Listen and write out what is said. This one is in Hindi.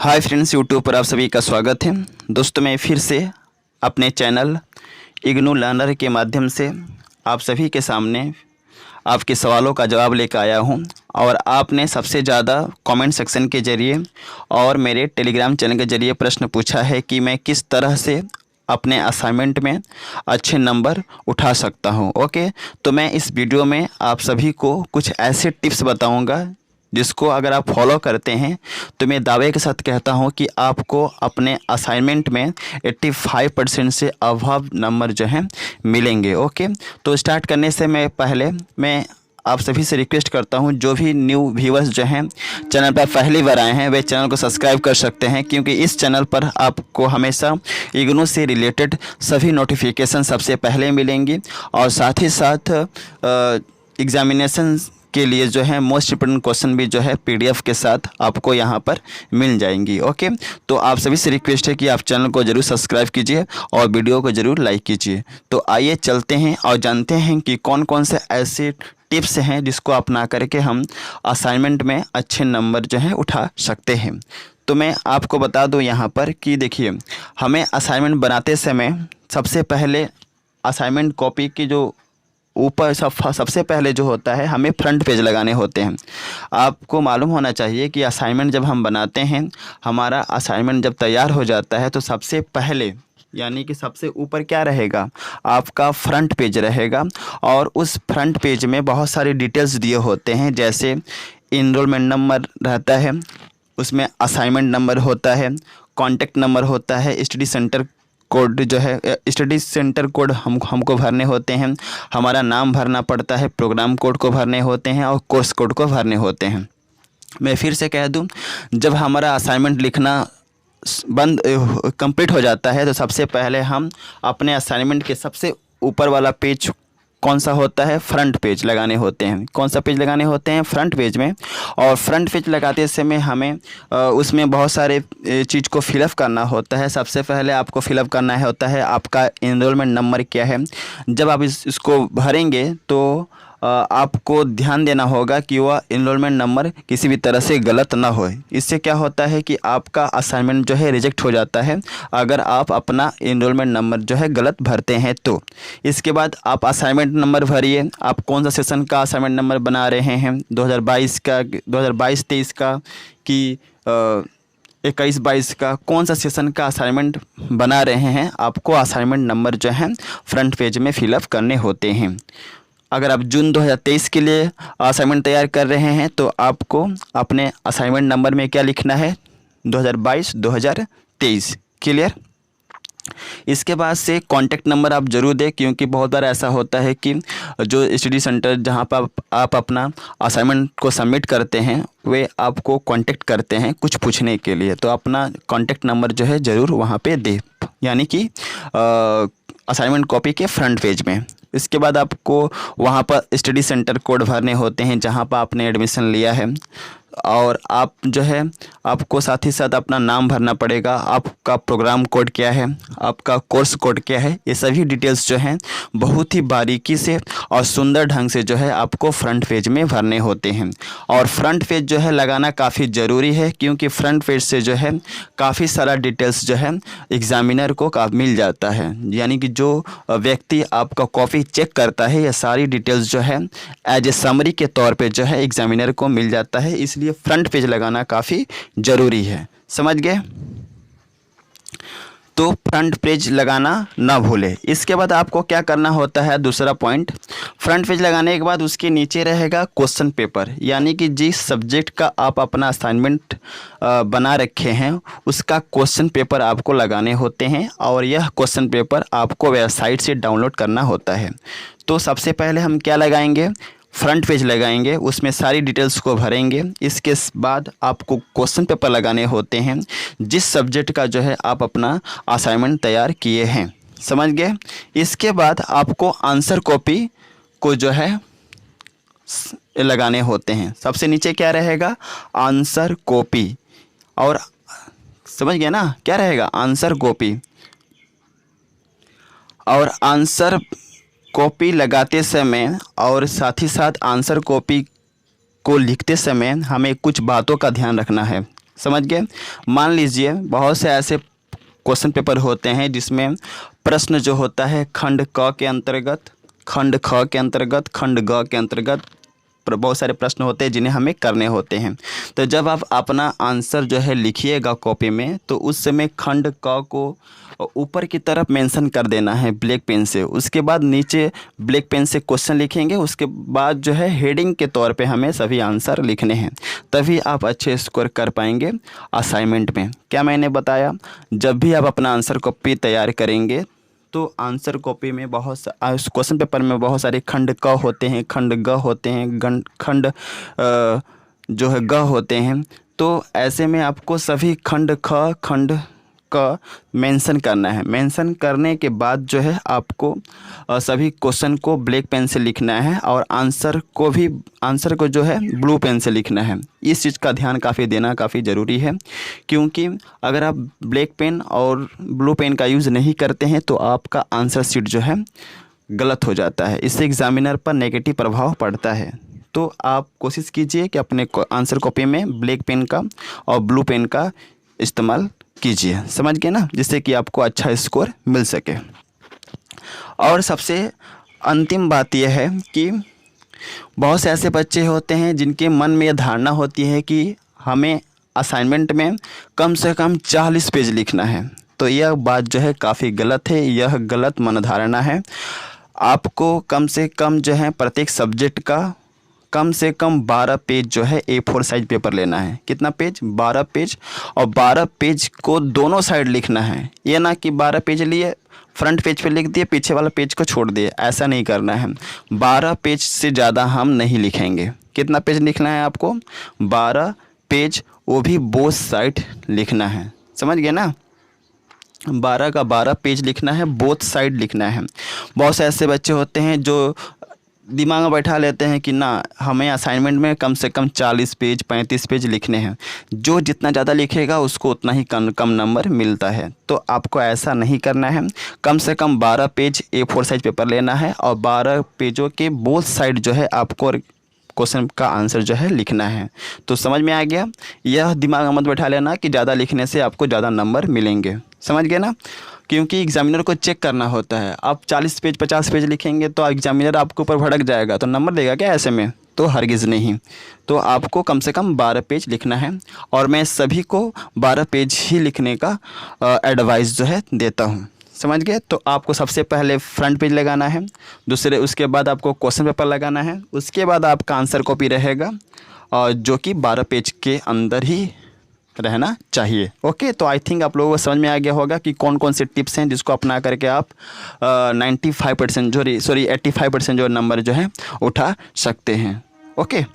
हाय फ्रेंड्स, यूट्यूब पर आप सभी का स्वागत है। दोस्तों, मैं फिर से अपने चैनल इग्नू लर्नर के माध्यम से आप सभी के सामने आपके सवालों का जवाब लेकर आया हूं। और आपने सबसे ज़्यादा कमेंट सेक्शन के ज़रिए और मेरे टेलीग्राम चैनल के ज़रिए प्रश्न पूछा है कि मैं किस तरह से अपने असाइनमेंट में अच्छे नंबर उठा सकता हूं। ओके, तो मैं इस वीडियो में आप सभी को कुछ ऐसे टिप्स बताऊंगा जिसको अगर आप फॉलो करते हैं तो मैं दावे के साथ कहता हूं कि आपको अपने असाइनमेंट में 85% से अबव नंबर जो हैं मिलेंगे। ओके, तो स्टार्ट करने से पहले मैं आप सभी से रिक्वेस्ट करता हूं, जो भी न्यू व्यूअर्स जो हैं चैनल पर पहली बार आए हैं वे चैनल को सब्सक्राइब कर सकते हैं, क्योंकि इस चैनल पर आपको हमेशा इग्नू से रिलेटेड सभी नोटिफिकेशन सबसे पहले मिलेंगी और साथ ही साथ एग्जामिनेशन के लिए जो है मोस्ट इंपोर्टेंट क्वेश्चन भी जो है पीडीएफ के साथ आपको यहाँ पर मिल जाएंगी। ओके, तो आप सभी से रिक्वेस्ट है कि आप चैनल को ज़रूर सब्सक्राइब कीजिए और वीडियो को ज़रूर लाइक कीजिए। तो आइए चलते हैं और जानते हैं कि कौन कौन से ऐसे टिप्स हैं जिसको अपना करके हम असाइनमेंट में अच्छे नंबर जो हैं उठा सकते हैं। तो मैं आपको बता दूं यहाँ पर कि देखिए, हमें असाइनमेंट बनाते समय सबसे पहले असाइनमेंट कॉपी की जो ऊपर सबसे पहले जो होता है हमें फ्रंट पेज लगाने होते हैं। आपको मालूम होना चाहिए कि असाइनमेंट जब हम बनाते हैं, हमारा असाइनमेंट जब तैयार हो जाता है तो सबसे पहले यानी कि सबसे ऊपर क्या रहेगा, आपका फ्रंट पेज रहेगा। और उस फ्रंट पेज में बहुत सारे डिटेल्स दिए होते हैं, जैसे इनरोलमेंट नंबर रहता है, उसमें असाइनमेंट नंबर होता है, कॉन्टैक्ट नंबर होता है, स्टडी सेंटर कोड जो है स्टडी सेंटर कोड हमको भरने होते हैं, हमारा नाम भरना पड़ता है, प्रोग्राम कोड को भरने होते हैं और कोर्स कोड को भरने होते हैं। मैं फिर से कह दूं, जब हमारा असाइनमेंट लिखना कंप्लीट हो जाता है तो सबसे पहले हम अपने असाइनमेंट के सबसे ऊपर वाला पेज कौन सा होता है, फ्रंट पेज लगाने होते हैं। कौन सा पेज लगाने होते हैं, फ्रंट पेज में। और फ्रंट पेज लगाते समय हमें उसमें बहुत सारे चीज़ को फिलअप करना होता है। सबसे पहले आपको फिलअप करना होता है आपका इनरोलमेंट नंबर क्या है। जब आप इसको भरेंगे तो आपको ध्यान देना होगा कि वह इनरोलमेंट नंबर किसी भी तरह से गलत ना हो। इससे क्या होता है कि आपका असाइनमेंट जो है रिजेक्ट हो जाता है अगर आप अपना इनरोलमेंट नंबर जो है गलत भरते हैं तो। इसके बाद आप असाइनमेंट नंबर भरिए, आप कौन सा सेशन का असाइनमेंट नंबर बना रहे हैं, 2022 का, 2022-23 का कि 21-22 का, कौन सा सेशन का असाइनमेंट बना रहे हैं, आपको असाइनमेंट नंबर जो है फ्रंट पेज में फिलअप करने होते हैं। अगर आप जून 2023 के लिए असाइनमेंट तैयार कर रहे हैं तो आपको अपने असाइनमेंट नंबर में क्या लिखना है, 2022-2023। क्लियर। इसके बाद से कॉन्टैक्ट नंबर आप ज़रूर दें, क्योंकि बहुत बार ऐसा होता है कि जो स्टडी सेंटर जहां पर आप अपना असाइनमेंट को सबमिट करते हैं वे आपको कांटेक्ट करते हैं कुछ पूछने के लिए, तो अपना कॉन्टैक्ट नंबर जो है ज़रूर वहां पे दें, यानी कि असाइनमेंट कॉपी के फ्रंट पेज में। इसके बाद आपको वहाँ पर स्टडी सेंटर कोड भरने होते हैं जहाँ पर आपने एडमिशन लिया है, और आप जो है आपको साथ ही साथ अपना नाम भरना पड़ेगा, आपका प्रोग्राम कोड क्या है, आपका कोर्स कोड क्या है। ये सभी डिटेल्स जो हैं बहुत ही बारीकी से और सुंदर ढंग से जो है आपको फ्रंट पेज में भरने होते हैं। और फ्रंट पेज जो है लगाना काफ़ी ज़रूरी है, क्योंकि फ्रंट पेज से जो है काफ़ी सारा डिटेल्स जो है एग्ज़ामिनर को मिल जाता है, यानी कि जो व्यक्ति आपका कॉपी चेक करता है, यह सारी डिटेल्स जो है एज ए समरी के तौर पे जो है एग्ज़ामिनर को मिल जाता है। इसलिए फ्रंट पेज लगाना काफ़ी ज़रूरी है। समझ गए? तो फ्रंट पेज लगाना ना भूले। इसके बाद आपको क्या करना होता है, दूसरा पॉइंट, फ्रंट पेज लगाने के बाद उसके नीचे रहेगा क्वेश्चन पेपर, यानी कि जिस सब्जेक्ट का आप अपना असाइनमेंट बना रखे हैं उसका क्वेश्चन पेपर आपको लगाने होते हैं, और यह क्वेश्चन पेपर आपको वेबसाइट से डाउनलोड करना होता है। तो सबसे पहले हम क्या लगाएंगे, फ्रंट पेज लगाएंगे, उसमें सारी डिटेल्स को भरेंगे। इसके बाद आपको क्वेश्चन पेपर लगाने होते हैं जिस सब्जेक्ट का जो है आप अपना असाइनमेंट तैयार किए हैं। समझ गए? इसके बाद आपको आंसर कॉपी को जो है लगाने होते हैं। सबसे नीचे क्या रहेगा, आंसर कॉपी, और समझ गए ना क्या रहेगा, आंसर कॉपी। और आंसर कॉपी लगाते समय और साथ ही साथ आंसर कॉपी को लिखते समय हमें कुछ बातों का ध्यान रखना है। समझ गए। मान लीजिए बहुत से ऐसे क्वेश्चन पेपर होते हैं जिसमें प्रश्न जो होता है खंड क के अंतर्गत, खंड ख के अंतर्गत, खंड ग के अंतर्गत बहुत सारे प्रश्न होते हैं जिन्हें हमें करने होते हैं। तो जब आप अपना आंसर जो है लिखिएगा कॉपी में, तो उस समय खंड क को ऊपर की तरफ मेंशन कर देना है ब्लैक पेन से। उसके बाद नीचे ब्लैक पेन से क्वेश्चन लिखेंगे। उसके बाद जो है हेडिंग के तौर पे हमें सभी आंसर लिखने हैं, तभी आप अच्छे स्कोर कर पाएंगे असाइनमेंट में। क्या मैंने बताया, जब भी आप अपना आंसर कॉपी तैयार करेंगे तो आंसर कॉपी में क्वेश्चन पेपर में बहुत सारे खंड क होते हैं, खंड ग होते हैं, खंड जो है ग होते हैं। तो ऐसे में आपको सभी खंड ख खंड का मेंशन करना है। मेंशन करने के बाद जो है आपको सभी क्वेश्चन को ब्लैक पेन से लिखना है और आंसर को जो है ब्लू पेन से लिखना है। इस चीज़ का ध्यान काफ़ी देना काफ़ी ज़रूरी है, क्योंकि अगर आप ब्लैक पेन और ब्लू पेन का यूज़ नहीं करते हैं तो आपका आंसर शीट जो है गलत हो जाता है। इससे एग्जामिनर पर नेगेटिव प्रभाव पड़ता है। तो आप कोशिश कीजिए कि अपने आंसर कॉपी में ब्लैक पेन का और ब्लू पेन का इस्तेमाल कीजिए, समझ गए ना, जिससे कि आपको अच्छा स्कोर मिल सके। और सबसे अंतिम बात यह है कि बहुत से ऐसे बच्चे होते हैं जिनके मन में यह धारणा होती है कि हमें असाइनमेंट में कम से कम 40 पेज लिखना है। तो यह बात जो है काफ़ी गलत है, यह गलत मन धारणा है। आपको कम से कम जो है प्रत्येक सब्जेक्ट का कम से कम 12 पेज जो है A4 साइज पेपर लेना है। कितना पेज? 12 पेज। और 12 पेज को दोनों साइड लिखना है। ये ना कि 12 पेज लिए फ्रंट पेज पे लिख दिए, पीछे वाला पेज को छोड़ दिए, ऐसा नहीं करना है। 12 पेज से ज़्यादा हम नहीं लिखेंगे। कितना पेज लिखना है आपको? 12 पेज, वो भी बोथ साइड लिखना है, समझ गए ना। 12 का 12 पेज लिखना है, बोथ साइड लिखना है। बहुत से ऐसे बच्चे होते हैं जो दिमाग में बैठा लेते हैं कि ना हमें असाइनमेंट में कम से कम 40 पेज 35 पेज लिखने हैं। जो जितना ज़्यादा लिखेगा उसको उतना ही कम नंबर मिलता है। तो आपको ऐसा नहीं करना है। कम से कम 12 पेज A4 साइज पेपर लेना है और 12 पेजों के बोथ साइड जो है आपको क्वेश्चन का आंसर जो है लिखना है। तो समझ में आ गया। यह दिमाग में मत बैठा लेना कि ज़्यादा लिखने से आपको ज़्यादा नंबर मिलेंगे, समझ गए ना। क्योंकि एग्जामिनर को चेक करना होता है। आप 40 पेज 50 पेज लिखेंगे तो एग्जामिनर आपके ऊपर भड़क जाएगा, तो नंबर देगा क्या ऐसे में? तो हरगिज़ नहीं। तो आपको कम से कम 12 पेज लिखना है और मैं सभी को 12 पेज ही लिखने का एडवाइस जो है देता हूँ, समझ गए। तो आपको सबसे पहले फ्रंट पेज लगाना है, उसके बाद आपको क्वेश्चन पेपर लगाना है, उसके बाद आपका आंसर कॉपी रहेगा और जो कि 12 पेज के अंदर ही रहना चाहिए। ओके, तो आई थिंक आप लोगों को समझ में आ गया होगा कि कौन कौन से टिप्स हैं जिसको अपना करके आप 85% 85% जो नंबर जो है उठा सकते हैं। ओके।